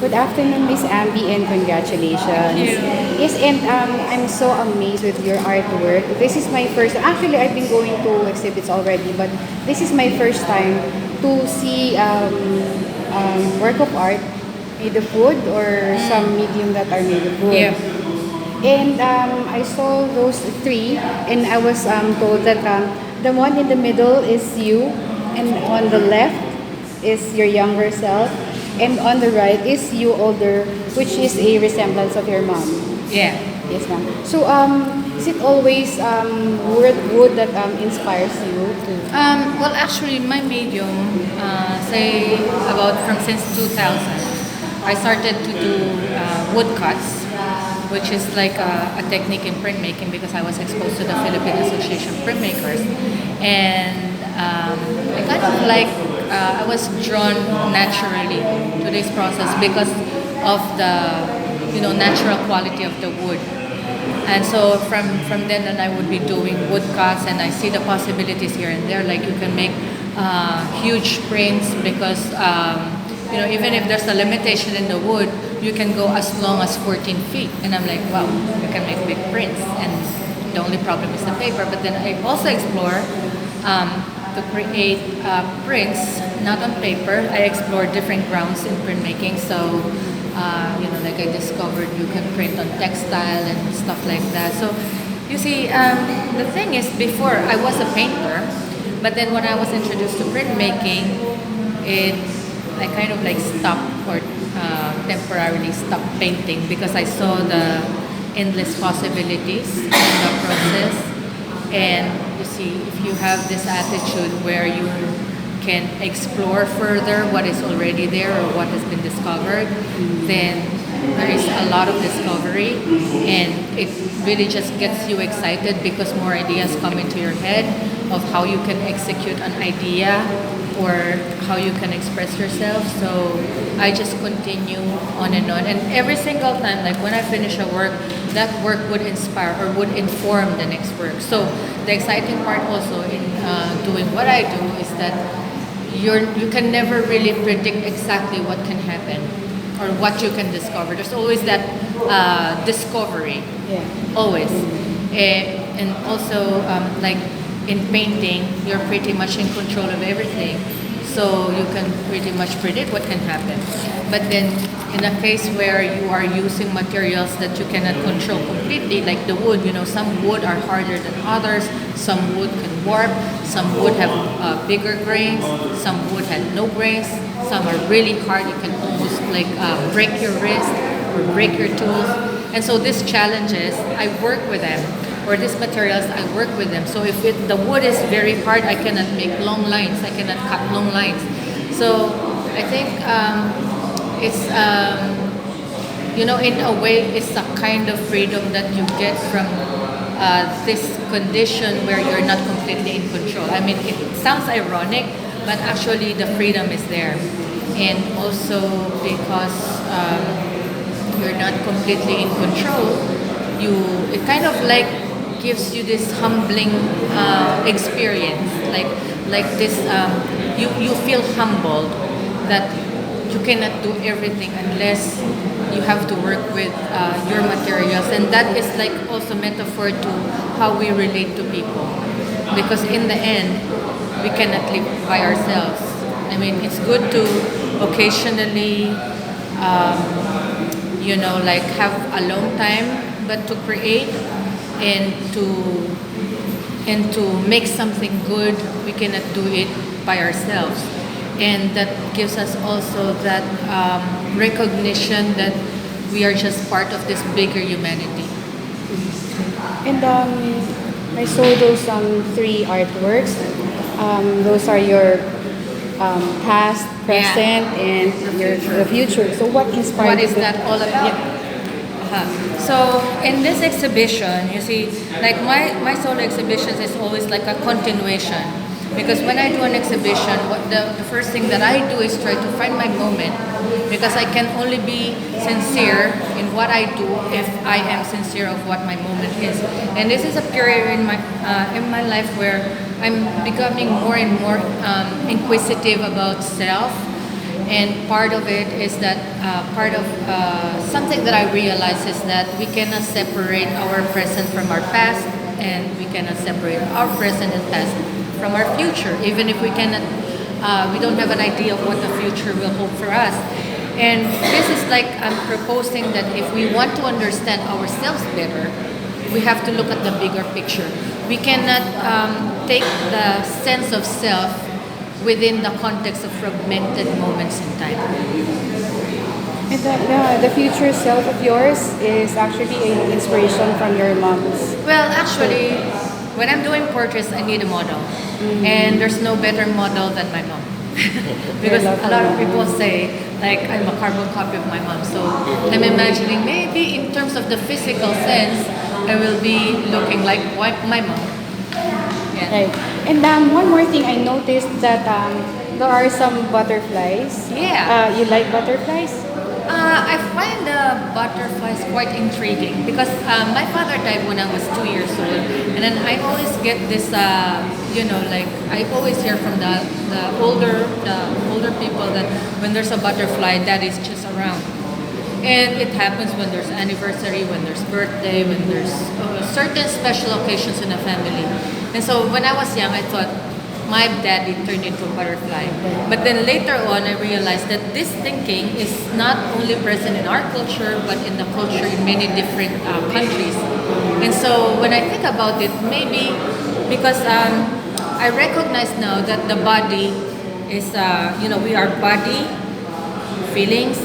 Good afternoon, Miss Ambie, and Thank congratulations. you. Yes, and I'm so amazed with your artwork. This is my first. Actually, I've been going to exhibits already, but this is my first time to see work of art made of wood or some medium that are made of wood. Yeah. And I saw those three, and I was told that the one in the middle is you, and on the left is your younger self, and on the right is you older, which is a resemblance of your mom. Yeah. Yes, ma'am. So, is it always wood that inspires you to? Well, actually, my medium, say about from since 2000, I started to do woodcuts, which is like a technique in printmaking because I was exposed to the Philippine Association of Printmakers, and I kind of like I was drawn naturally to this process because of the natural quality of the wood. And so from then on, I would be doing woodcuts, and I see the possibilities here and there. Like you can make huge prints because even if there's a limitation in the wood, you can go as long as 14 feet. And I'm like, wow, you can make big prints. And the only problem is the paper. But then I also explore to create prints, not on paper. I explore different grounds in printmaking. So like I discovered you can print on textile and stuff like that. So you see, the thing is, before I was a painter, but then when I was introduced to printmaking, it I kind of like stopped or temporarily stopped painting because I saw the endless possibilities in the process. And you see, if you have this attitude where you can explore further what is already there or what has been discovered, then there is a lot of discovery, and it really just gets you excited because more ideas come into your head of how you can execute an idea or how you can express yourself. So I just continue on, and every single time, like when I finish a work, that work would inspire or would inform the next work. So the exciting part also in doing what I do is that you can never really predict exactly what can happen or what you can discover. There's always that discovery, Yeah. always. And also, like in painting, you're pretty much in control of everything. So you can pretty much predict what can happen. But then in a case where you are using materials that you cannot control completely, like the wood, some wood are harder than others, some wood can warp, some wood have bigger grains, some wood had no grains, some are really hard, you can almost like break your wrist or break your tools. And so these challenges, I work with them, or these materials, I work with them. So if the wood is very hard, I cannot make long lines, I cannot cut long lines. So I think it's, in a way, it's a kind of freedom that you get from this condition where you're not completely in control. I mean, it sounds ironic, but actually the freedom is there. And also because you're not completely in control, it kind of like gives you this humbling experience, like this you feel humbled that you cannot do everything unless you have to work with your materials, and that is like also metaphor to how we relate to people, because in the end we cannot live by ourselves. I mean, it's good to occasionally like have alone time, but to create and to make something good, we cannot do it by ourselves. And that gives us also that recognition that we are just part of this bigger humanity. And I saw those three artworks. Those are your past, present, and the future. So what inspired What you is to? that all about? Yeah. So in this exhibition, you see, like my solo exhibitions is always like a continuation. Because when I do an exhibition, the first thing that I do is try to find my moment. Because I can only be sincere in what I do if I am sincere of what my moment is. And this is a period in my life where I'm becoming more and more inquisitive about self, And part of it is that part of something that I realize is that we cannot separate our present from our past, and we cannot separate our present and past from our future, even if we cannot, we don't have an idea of what the future will hold for us. And this is like I'm proposing that if we want to understand ourselves better, we have to look at the bigger picture. We cannot take the sense of self within the context of fragmented moments in time. And the future self of yours is actually an inspiration from your moms. Well, actually, when I'm doing portraits, I need a model. And there's no better model than my mom. Because a lot of people say, like, I'm a carbon copy of my mom. So I'm imagining maybe in terms of the physical sense, I will be looking like my mom. Yeah. Right. And one more thing, I noticed that there are some butterflies. Yeah. You like butterflies? I find the butterflies quite intriguing because my father died when I was 2 years old, and then I always get this, like I always hear from the older people that when there's a butterfly, that is just around. And it happens when there's anniversary, when there's birthday, when there's certain special occasions in a family. And so when I was young, I thought my daddy turned into a butterfly. But then later on, I realized that this thinking is not only present in our culture, but in the culture in many different countries. And so when I think about it, maybe because I recognize now that the body is, we are body, feelings,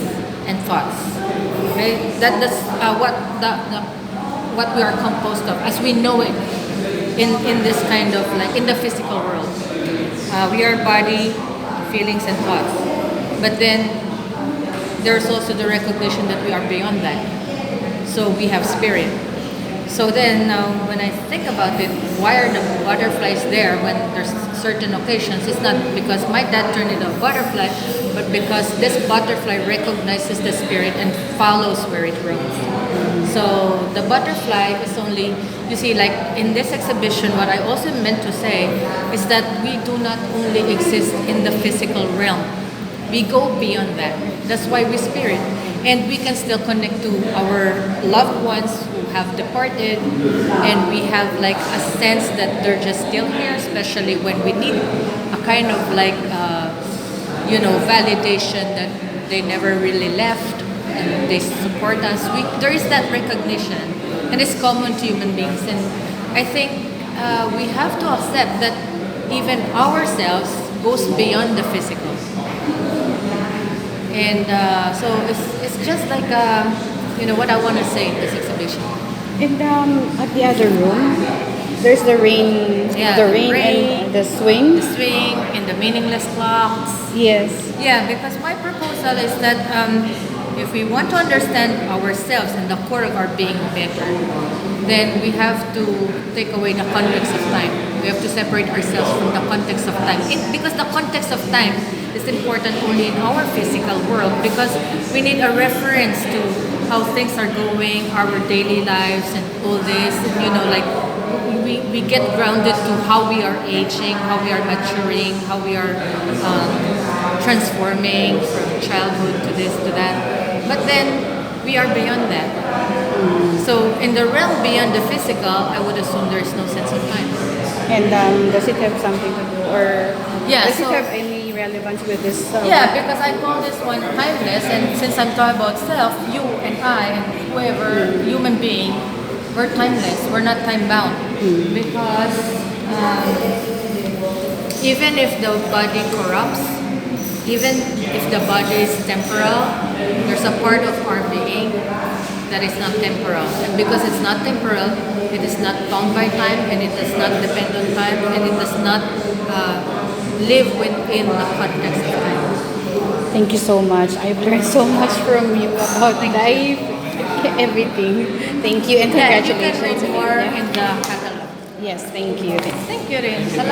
and thoughts. Right? That's what we are composed of, as we know it in this kind of like in the physical world. We are body, feelings, and thoughts. But then there's also the recognition that we are beyond that. So we have spirit. So then when I think about it, why are the butterflies there when there's certain occasions? It's not because my dad turned into a butterfly, but because this butterfly recognizes the spirit and follows where it roams. So the butterfly is only, you see, like in this exhibition, what I also meant to say is that we do not only exist in the physical realm. We go beyond that. That's why we spirit. And we can still connect to our loved ones who have departed, and we have like a sense that they're just still here, especially when we need a kind of like, validation that they never really left and they support us. There is that recognition, and it's common to human beings. And I think we have to accept that even ourselves goes beyond the physical. And so it's just like, what I want to say in this exhibition. And at the other room, there's the rain, Yeah, the the rain rain, and the swing. The swing and the meaningless clocks. Yes. Yeah, because my proposal is that if we want to understand ourselves and the core of our being better, then we have to take away the context of time. We have to separate ourselves from the context of time. Because the context of time is important only in our physical world, because we need a reference to how things are going, our daily lives and all this. We get grounded to how we are aging, how we are maturing, how we are transforming from childhood to this, to that. But then we are beyond that. So in the realm beyond the physical, I would assume there is no sense of time. And does it have something to do, or Yeah, does it so- have any relevance with this? Yeah, because I call this one timeless, and since I'm talking about self, you and I and whoever human being, we're timeless. We're not time bound, because even if the body corrupts, even if the body is temporal, there's a part of our being that is not temporal. And because it's not temporal, it is not bound by time, and it does not depend on time, and it does not live within the context of time. Thank you so much. I've learned so much from you about life, everything. Thank you, and Yeah, you congratulations. can read more again. in the catalog. Yes, thank you. Thank you rin. Salamat.